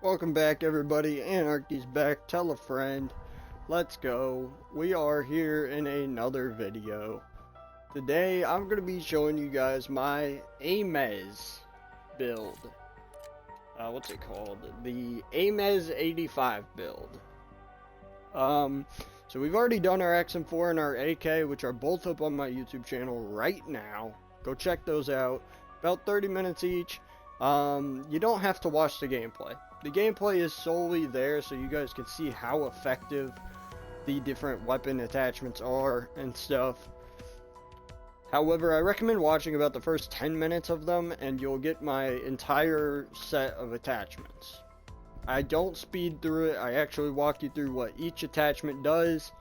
Welcome back, everybody. Anarchy's back. Tell a friend. Let's go. We are here in another video. Today, I'm going to be showing you guys my Ames build. What's it called? The Ames 85 build. So we've already done our XM4 and our AK, which are both up on my YouTube channel right now. Go check those out. About 30 minutes each. You don't have to watch the gameplay. The gameplay is solely there so you guys can see how effective the different weapon attachments are and stuff. However, I recommend watching about the first 10 minutes of them and you'll get my entire set of attachments. I don't speed through it, I actually walk you through what each attachment does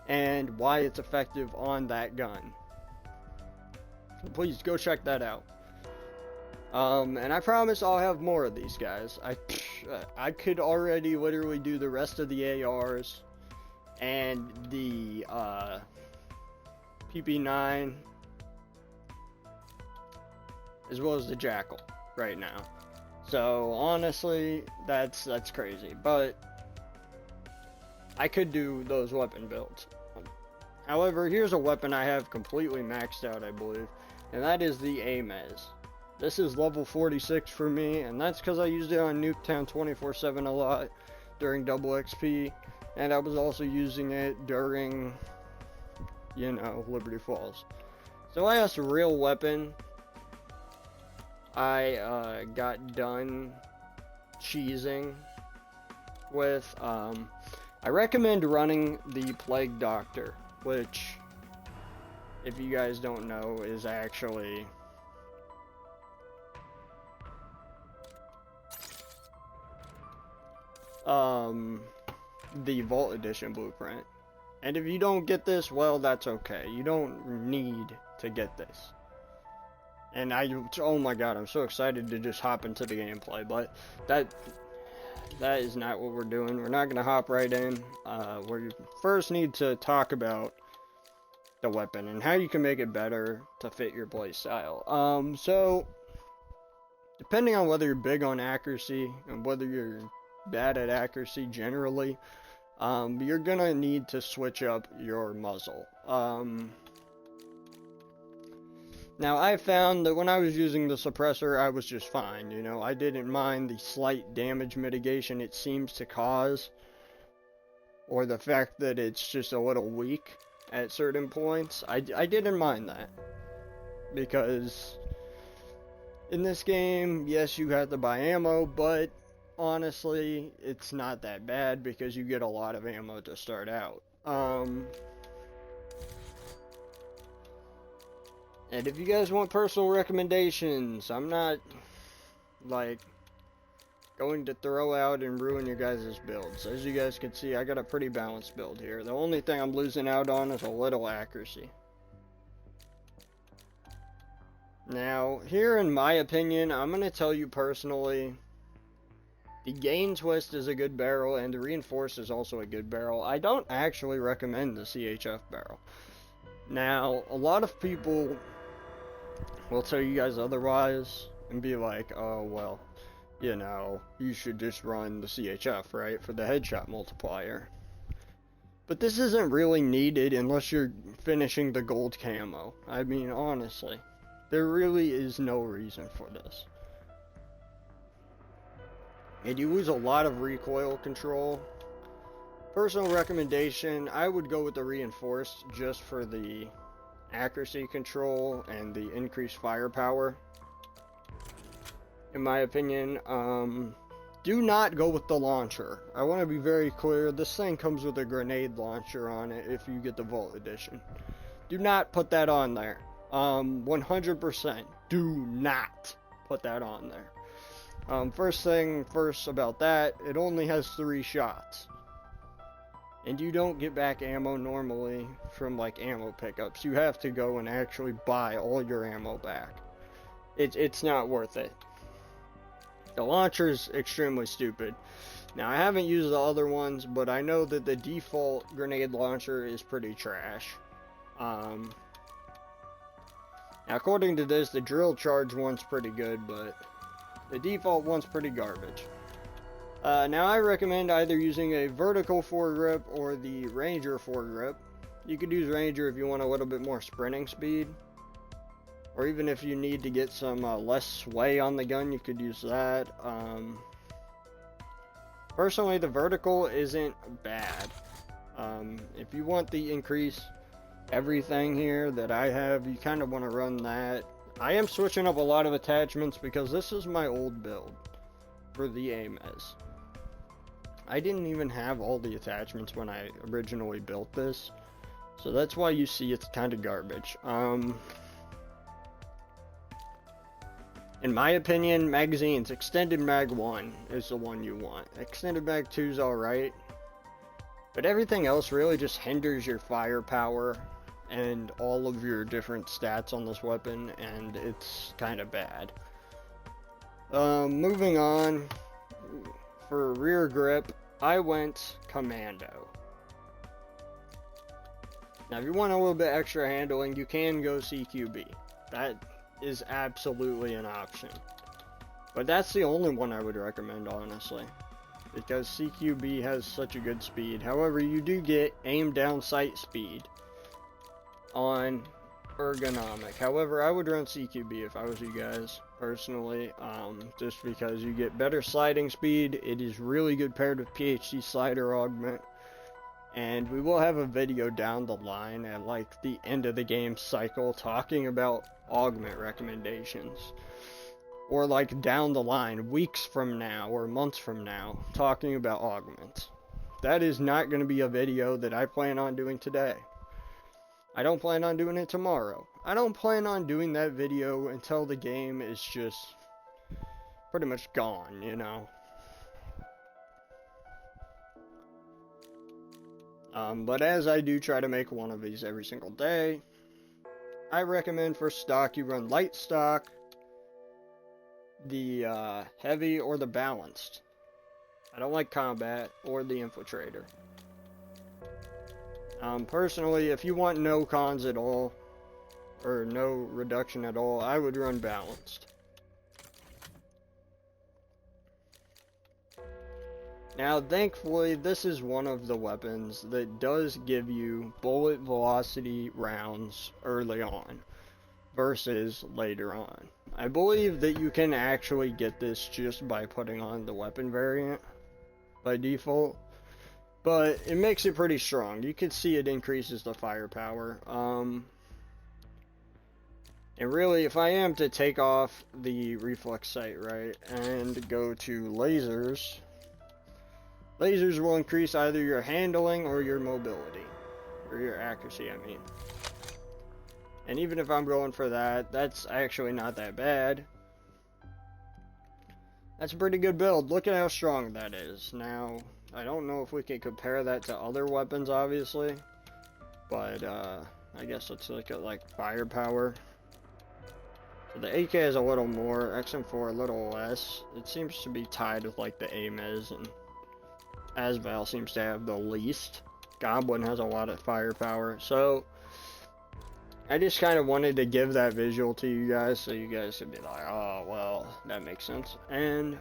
and why it's effective on that gun. So please go check that out. And I promise I'll have more of these guys. I could already literally do the rest of the ARs and the PP9 as well as the Jackal right now. So honestly, that's crazy. But I could do those weapon builds. However, here's a weapon I have completely maxed out, I believe, and that is the Ames. This is level 46 for me, and that's because I used it on Nuketown 24/7 a lot during double XP, and I was also using it during, you know, Liberty Falls. So as a real weapon, I got done cheesing with, I recommend running the Plague Doctor, which, if you guys don't know, is actually the Vault Edition blueprint. And if you don't get this, well, that's okay. You don't need to get this. And oh my god, I'm so excited to just hop into the gameplay, but that is not what we're doing. We're not going to hop right in. We first need to talk about the weapon and how you can make it better to fit your playstyle. So, depending on whether you're big on accuracy and whether you're bad at accuracy generally, you're gonna need to switch up your muzzle. Now I found that when I was using the suppressor, I was just fine, you know. I didn't mind the slight damage mitigation it seems to cause, or the fact that it's just a little weak at certain points. I didn't mind that, because in this game, yes, you have to buy ammo, but honestly, it's not that bad because you get a lot of ammo to start out. And if you guys want personal recommendations, I'm not, like, going to throw out and ruin your guys' builds. As you guys can see, I got a pretty balanced build here. The only thing I'm losing out on is a little accuracy. Now, here in my opinion, I'm going to tell you personally, the Gain Twist is a good barrel, and the Reinforced is also a good barrel. I don't actually recommend the CHF barrel. Now, a lot of people will tell you guys otherwise, and be like, oh, well, you know, you should just run the CHF, right, for the headshot multiplier. But this isn't really needed unless you're finishing the gold camo. I mean, honestly, there really is no reason for this. And you lose a lot of recoil control. Personal recommendation, I would go with the Reinforced just for the accuracy control and the increased firepower. In my opinion, do not go with the launcher. I want to be very clear, this thing comes with a grenade launcher on it if you get the Vault Edition. Do not put that on there. 100%, do not put that on there. First thing first about that, it only has 3 shots. And you don't get back ammo normally from like ammo pickups. You have to go and actually buy all your ammo back. It's not worth it. The launcher's extremely stupid. Now I haven't used the other ones, but I know that the default grenade launcher is pretty trash. Now according to this, the drill charge one's pretty good, but the default one's pretty garbage. Now I recommend either using a vertical foregrip or the Ranger foregrip. You could use Ranger if you want a little bit more sprinting speed, or even if you need to get some less sway on the gun, you could use that. Personally, the vertical isn't bad. If you want the increase everything here that I have, you kind of want to run that. I am switching up a lot of attachments because this is my old build for the Ames. I didn't even have all the attachments when I originally built this, so that's why you see it's kind of garbage. In my opinion, magazines, extended mag 1 is the one you want. Extended mag 2 is alright, but everything else really just hinders your firepower and all of your different stats on this weapon, and it's kind of bad. Moving on, for rear grip, I went Commando. Now if you want a little bit extra handling, you can go CQB. That is absolutely an option. But that's the only one I would recommend, honestly, because CQB has such a good speed. However, you do get aim down sight speed on ergonomic. However, I would run CQB if I was you guys, personally, just because you get better sliding speed. It is really good paired with PhD slider augment, and we will have a video down the line at like the end of the game cycle talking about augment recommendations, or like down the line, weeks from now or months from now, talking about augments. That is not going to be a video that I plan on doing today. I don't plan on doing it tomorrow. I don't plan on doing that video until the game is just pretty much gone, you know. But as I do try to make one of these every single day, I recommend for stock you run light stock, the heavy, or the balanced. I don't like combat or the infiltrator. Personally, if you want no cons at all, or no reduction at all, I would run balanced. Now, thankfully, this is one of the weapons that does give you bullet velocity rounds early on versus later on. I believe that you can actually get this just by putting on the weapon variant by default, but it makes it pretty strong. You can see it increases the firepower. And really, if I am to take off the reflex sight, right, and go to lasers, lasers will increase either your handling or your mobility, or your accuracy, I mean. And even if I'm going for that, that's actually not that bad. That's a pretty good build. Look at how strong that is. Now, I don't know if we can compare that to other weapons, obviously, but I guess let's look at like firepower. So the AK is a little more, XM4 a little less. It seems to be tied with like the Ames, and Asval seems to have the least. Goblin has a lot of firepower, so I just kind of wanted to give that visual to you guys so you guys could be like, oh, well, that makes sense. And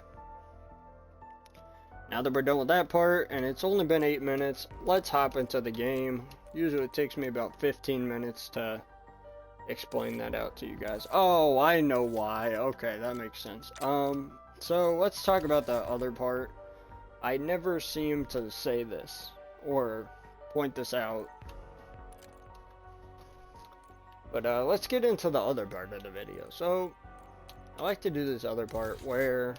now that we're done with that part, and it's only been 8 minutes, let's hop into the game. Usually it takes me about 15 minutes to explain that out to you guys. Oh, I know why. Okay, that makes sense. So let's talk about the other part. I never seem to say this or point this out, but let's get into the other part of the video. So I like to do this other part where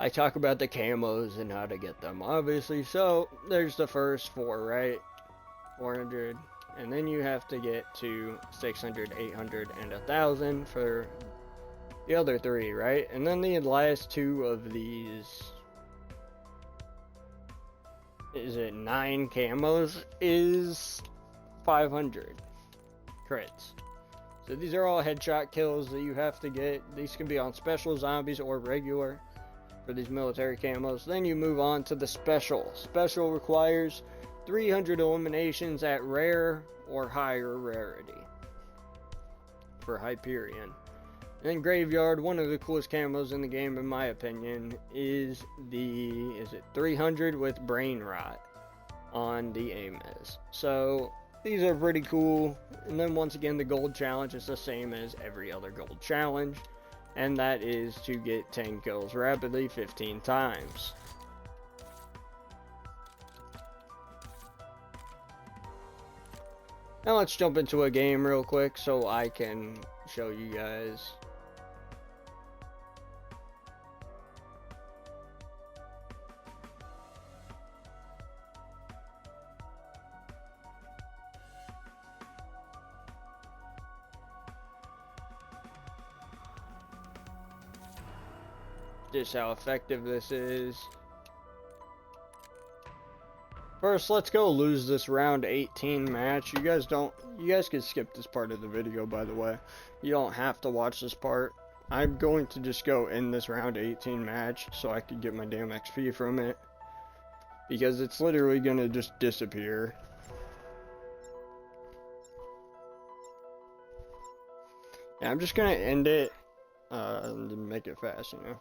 I talk about the camos and how to get them, obviously. So there's the first 4, right? 400, and then you have to get to 600, 800, and 1000 for the other 3, right? And then the last 2 of these, is it 9 camos, is 500 crits. So these are all headshot kills that you have to get. These can be on special zombies or regular for these military camos. Then you move on to the special. Special requires 300 eliminations at rare or higher rarity for Hyperion. And Graveyard, one of the coolest camos in the game in my opinion, is it 300 with Brain Rot on the Ames. So these are pretty cool. And then once again, the gold challenge is the same as every other gold challenge, and that is to get 10 kills rapidly 15 times. Now let's jump into a game real quick so I can show you guys. Just how effective this is. First, let's go lose this round 18 match. You guys can skip this part of the video, by the way. You don't have to watch this part. I'm going to just go in this round 18 match so I can get my damn XP from it, because it's literally gonna just disappear. Yeah, I'm just gonna end it and make it fast, you know.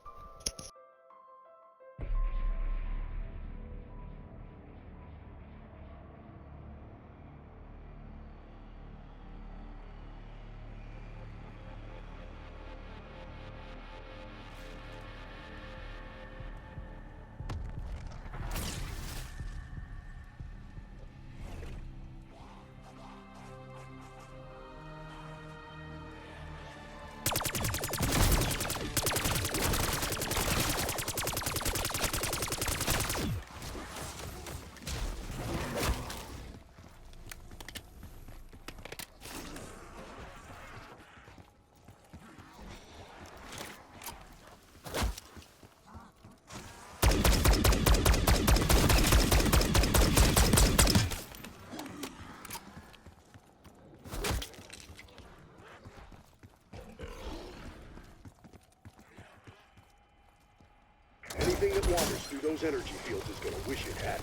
Anything that wanders through those energy fields is gonna wish it had.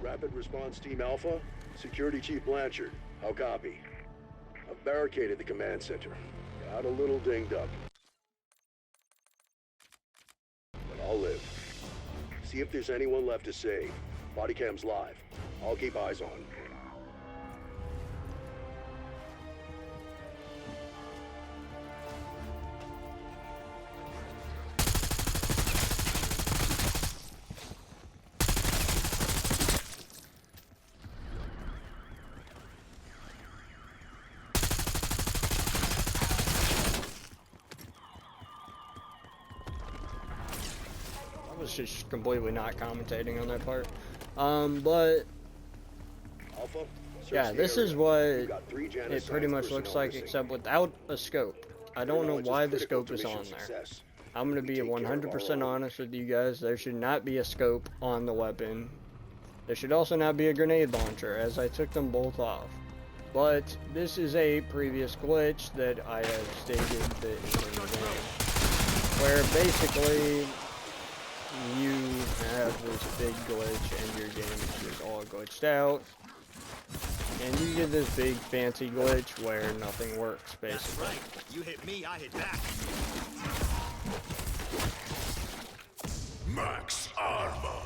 Rapid Response Team Alpha, Security Chief Blanchard. How copy? I've barricaded the command center. Got a little dinged up. But I'll live. See if there's anyone left to save. Body cam's live. I'll keep eyes on. I was just completely not commentating on that part. But Alpha, search yeah, the this area. is what You've got 3 Janus it pretty Science much looks personnel like, missing. except without a scope. I Your don't know knowledge why the critical scope to is mission on there. success. I'm gonna We be take care of our 100% own. honest with you guys. There should not be a scope on the weapon. There should also not be a grenade launcher, as I took them both off. But this is a previous glitch that I have stated that is in the game, where basically you have this big glitch and your game is just all glitched out, and you get this big fancy glitch where nothing works, That's basically. right. You hit me, I hit back. Max armor.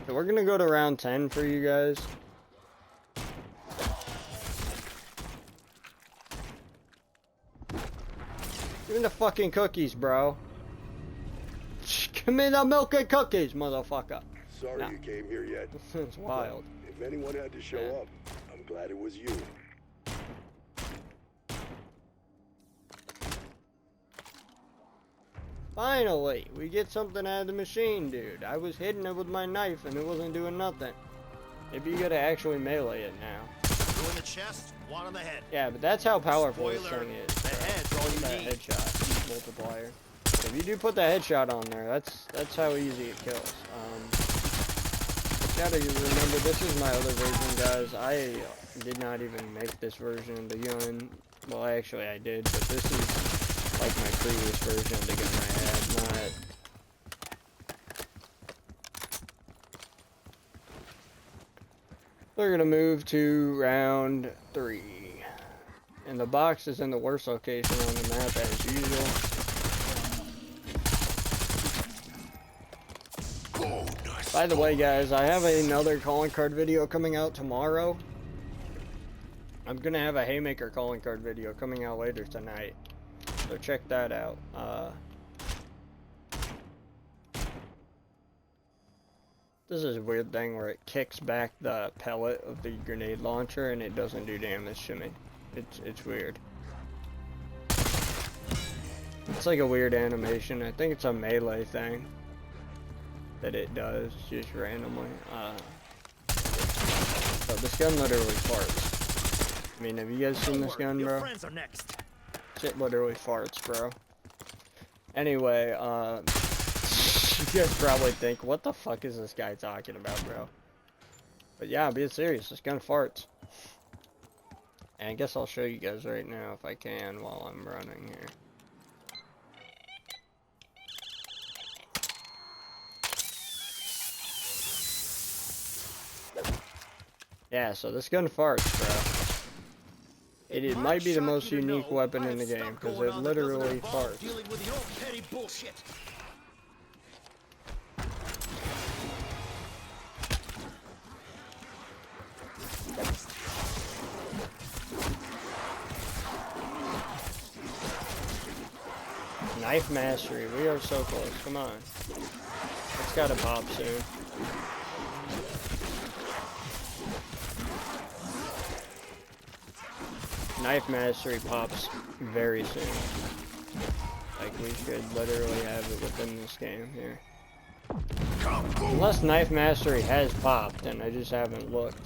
So we're gonna go to round 10 for you guys. Give me the fucking cookies, bro. Give me the milk and cookies, motherfucker. Sorry No. you came here yet. It's wild. If anyone had to show Yeah. up, I'm glad it was you. Finally, we get something out of the machine, dude. I was hitting it with my knife and it wasn't doing nothing. Maybe you gotta actually melee it now. Two in the chest, one on the head. Yeah, but that's how powerful this Spoiler, thing is. the head's all you That need. headshot multiplier. If you do put that headshot on there, that's how easy it kills. Gotta remember, this is my other version, guys. I did not even make this version of the gun. Well, actually I did, but this is like my previous version of the gun I had, not... We're gonna move to round 3. And the box is in the worst location on the map as usual. By the way, guys, I have another calling card video coming out tomorrow. I'm gonna have a Haymaker calling card video coming out later tonight, so check that out. This is a weird thing where it kicks back the pellet of the grenade launcher and it doesn't do damage to me. It's weird. It's like a weird animation. I think it's a melee thing that it does just randomly. But this gun literally farts. I mean, have you guys seen this gun, Your bro? friends are next. Shit literally farts, bro. Anyway, you guys probably think, what the fuck is this guy talking about, bro? But yeah, I'm being serious, this gun farts. And I guess I'll show you guys right now if I can while I'm running here. Yeah, so this gun farts, bro. It might be the most unique weapon in the game, because it literally farts. Dealing with your petty bullshit. Knife mastery, we are so close, come on. It's gotta pop soon. Knife mastery pops very soon. Like, we should literally have it within this game here. Unless knife mastery has popped, and I just haven't looked.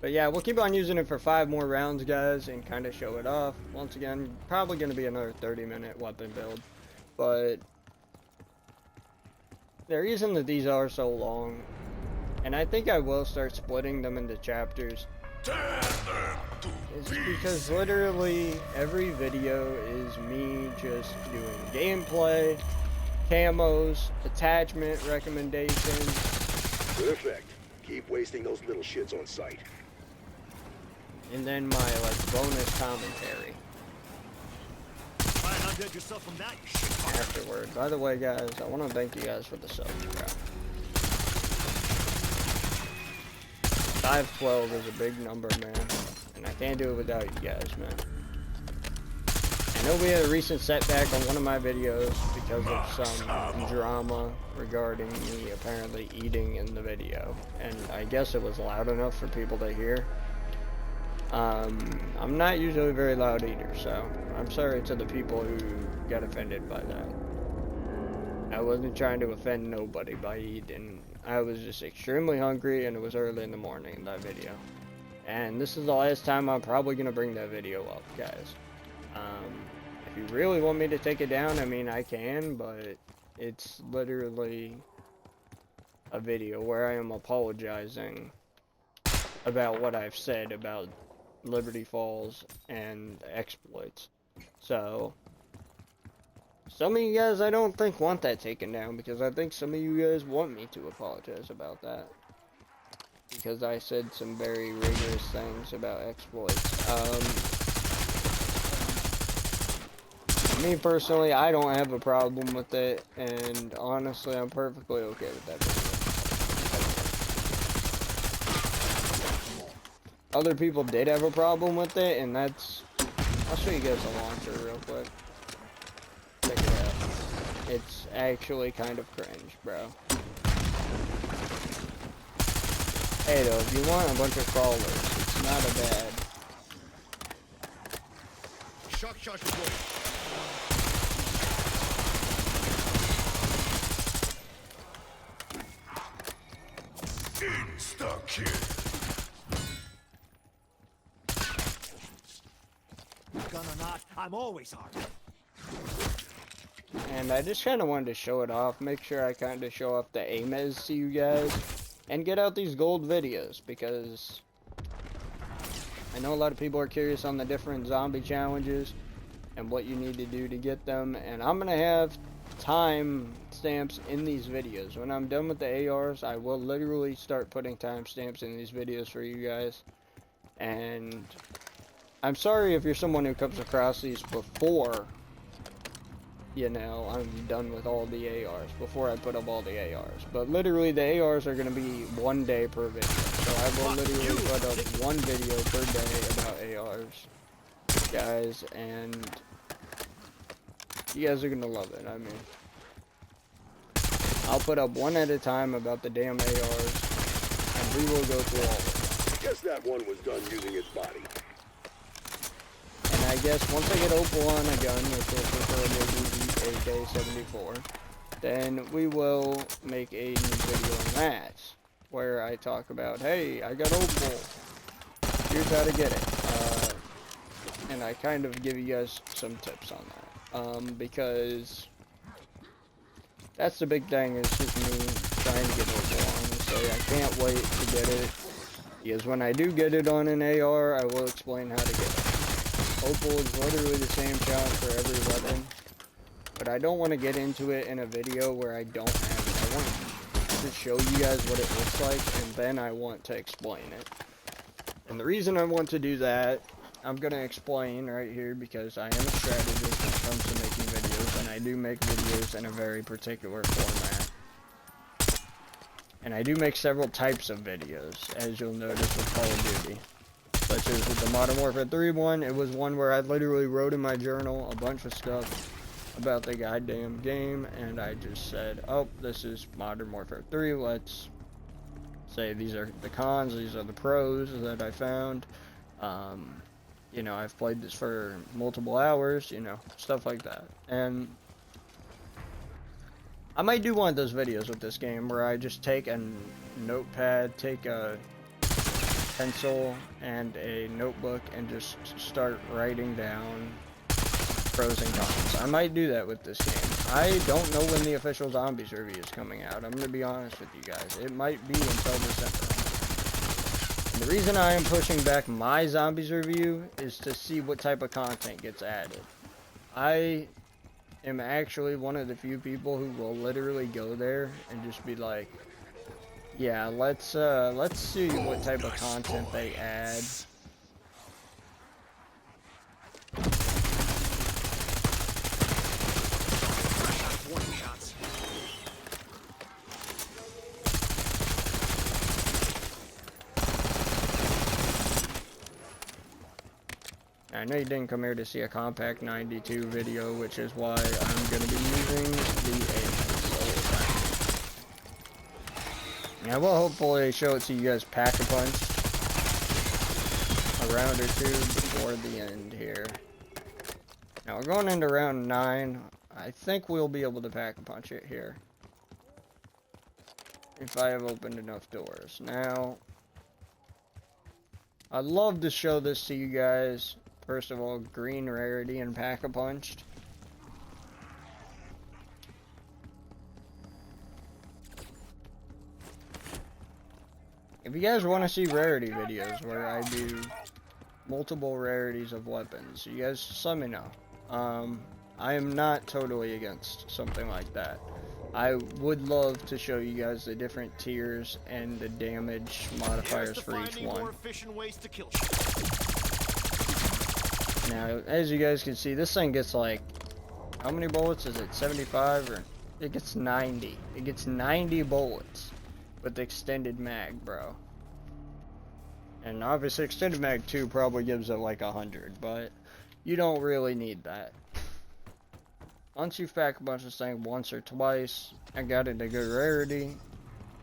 But yeah, we'll keep on using it for 5 more rounds, guys, and kind of show it off. Once again, probably going to be another 30-minute weapon build. But the reason that these are so long, and I think I will start splitting them into chapters. is because literally every video is me just doing gameplay, camos, attachment recommendations. Perfect. Keep wasting those little shits on sight. And then my like bonus commentary Try and undead yourself from that, you shit. afterward. By the way, guys, I want to thank you guys for the subs, bro. 512 is a big number, man, and I can't do it without you guys, man. I know we had a recent setback on one of my videos because of some drama regarding me apparently eating in the video, and I guess it was loud enough for people to hear. I'm not usually a very loud eater, so I'm sorry to the people who got offended by that. I wasn't trying to offend nobody by eating. I was just extremely hungry, and it was early in the morning in that video. And this is the last time I'm probably going to bring that video up, guys. If you really want me to take it down, I mean, I can, but it's literally a video where I am apologizing about what I've said about Liberty Falls and exploits. So, some of you guys I don't think want that taken down, because I think some of you guys want me to apologize about that. Because I said some very rigorous things about exploits. Me personally, I don't have a problem with it, and honestly, I'm perfectly okay with that video. Other people did have a problem with it, and that's... I'll show you guys the launcher real quick. Check it out. It's actually kind of cringe, bro. Hey though, if you want a bunch of crawlers, it's not a bad... Shock charge deployed. Gun or not, I'm always hard. And I just kind of wanted to show it off, make sure I kind of show off the Ames to you guys, and get out these gold videos, because I know a lot of people are curious on the different zombie challenges and what you need to do to get them, and I'm going to have time stamps in these videos. When I'm done with the ARs, I will literally start putting time stamps in these videos for you guys. And I'm sorry if you're someone who comes across these before, you know, I'm done with all the ARs, before I put up all the ARs. But literally the ARs are going to be 1 day per video. So I will literally put up 1 video per day about ARs, guys, and you guys are going to love it. I mean, I'll put up 1 at a time about the damn ARs, and we will go through all of them. Guess that one was done using its body. And I guess once I get Opal on a gun, which will preferably be the AK-74, then we will make a new video on that, where I talk about, hey, I got Opal, here's how to get it, and I kind of give you guys some tips on that, because that's the big thing, is just me trying to get Opal on, and say I can't wait to get it, because when I do get it on an AR, I will explain how to get it. Opal is literally the same challenge for every weapon, but I don't want to get into it in a video where I don't have it. I want to show you guys what it looks like, and then I want to explain it. And the reason I want to do that, I'm going to explain right here, because I am a strategist when it comes to making videos, and I do make videos in a very particular format. And I do make several types of videos, as you'll notice with Call of Duty. Such as with the Modern Warfare 3 one, it was one where I literally wrote in my journal a bunch of stuff about the goddamn game, and I just said, oh, this is Modern Warfare 3, let's say these are the cons, these are the pros that I found, you know, I've played this for multiple hours, you know, stuff like that. And I might do one of those videos with this game where I just take a notepad, take a pencil and a notebook, and just start writing down pros and cons. I might do that with this game. I don't know when the official Zombies review is coming out. I'm going to be honest with you guys. It might be until December. The reason I am pushing back my zombies review is to see what type of content gets added. I am actually one of the few people who will literally go there and just be like, yeah, let's see what type of content they add. I know you didn't come here to see a Compact 92 video, which is why I'm going to be using the Ames. I will hopefully show it to you guys pack-a-punch a round or two before the end here. Now we're going into round 9. I think we'll be able to pack-a-punch it here, if I have opened enough doors. Now, I'd love to show this to you guys. First of all, green rarity and pack-a-punched. If you guys want to see rarity videos where I do multiple rarities of weapons, you guys just let me know. I am not totally against something like that. I would love to show you guys the different tiers and the damage modifiers for each one. Now, as you guys can see, this thing gets like, how many bullets is it? 75 or it gets 90. It gets 90 bullets with the extended mag, bro. And obviously extended mag 2 probably gives it like 100, but you don't really need that. Once you pack a bunch of this thing once or twice and got it a good rarity,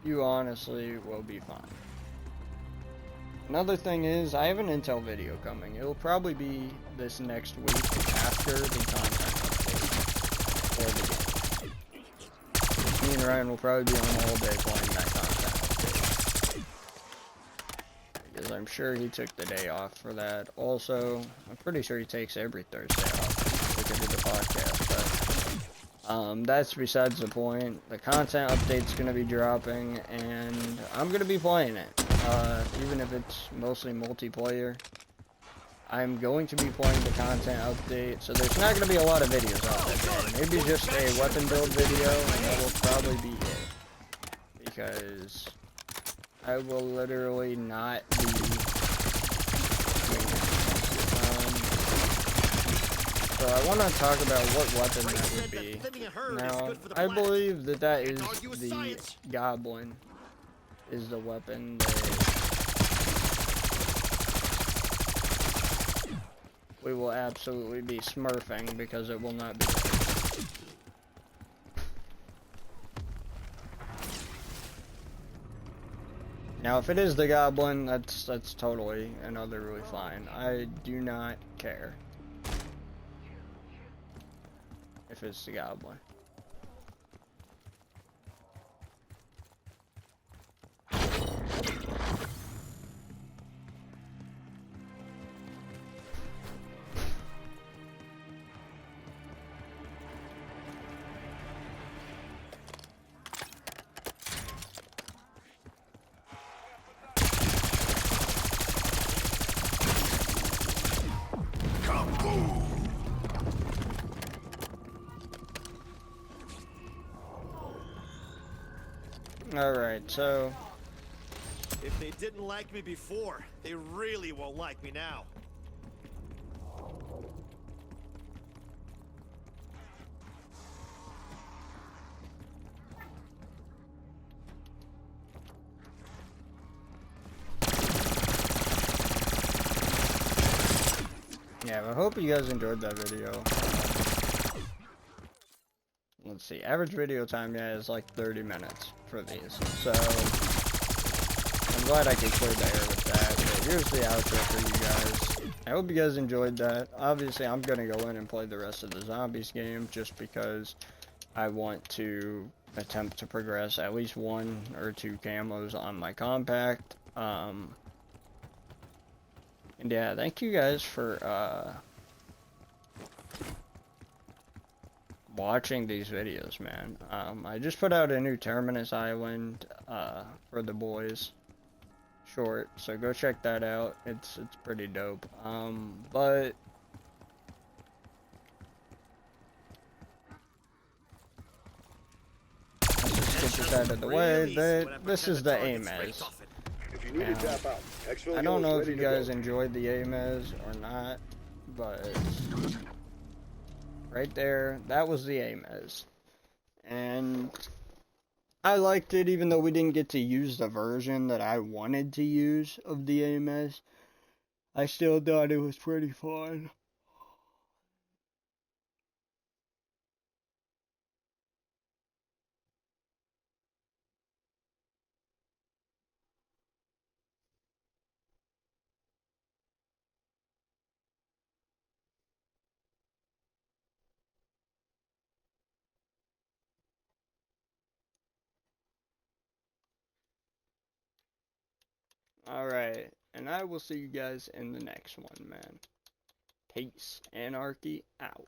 you honestly will be fine. Another thing is, I have an intel video coming. It'll probably be this next week after the content update for the game. Me and Ryan will probably be on all day playing that content update, because I'm sure he took the day off for that. Also, I'm pretty sure he takes every Thursday off because of the podcast, but that's besides the point. The content update's going to be dropping, and I'm going to be playing it. Even if it's mostly multiplayer, I'm going to be playing the content update, so there's not going to be a lot of videos out that day. Maybe just a weapon build video, and that will probably be it. Because I will literally not be doing it. So I want to talk about what weapon that would be. Now, I believe that is the Goblin. Is the weapon that we will absolutely be smurfing, because it will not be. Now, if it is the Goblin, that's totally and utterly fine. I do not care if it's the Goblin. Alright, so if they didn't like me before, they really won't like me now. yeah, I hope you guys enjoyed that video. Let's see, average video time, yeah, is like 30 minutes for these, so I'm glad I could clear the air with that. But here's the outro for you guys. I hope you guys enjoyed that. Obviously, I'm gonna go in and play the rest of the zombies game, just because I want to attempt to progress at least 1 or 2 camos on my compact. And yeah, thank you guys for watching these videos, man. I just put out a new Terminus Island for the boys. short, so go check that out. It's pretty dope. But let's just get this out of the way. This is the Ames. If you need to tap out, exfil I is don't know if ready you to guys go. enjoyed the Ames or not, but right there, that was the Ames. And I liked it even though we didn't get to use the version that I wanted to use of the Ames. I still thought it was pretty fun. Alright, and I will see you guys in the next one, man. Peace. Anarchy out.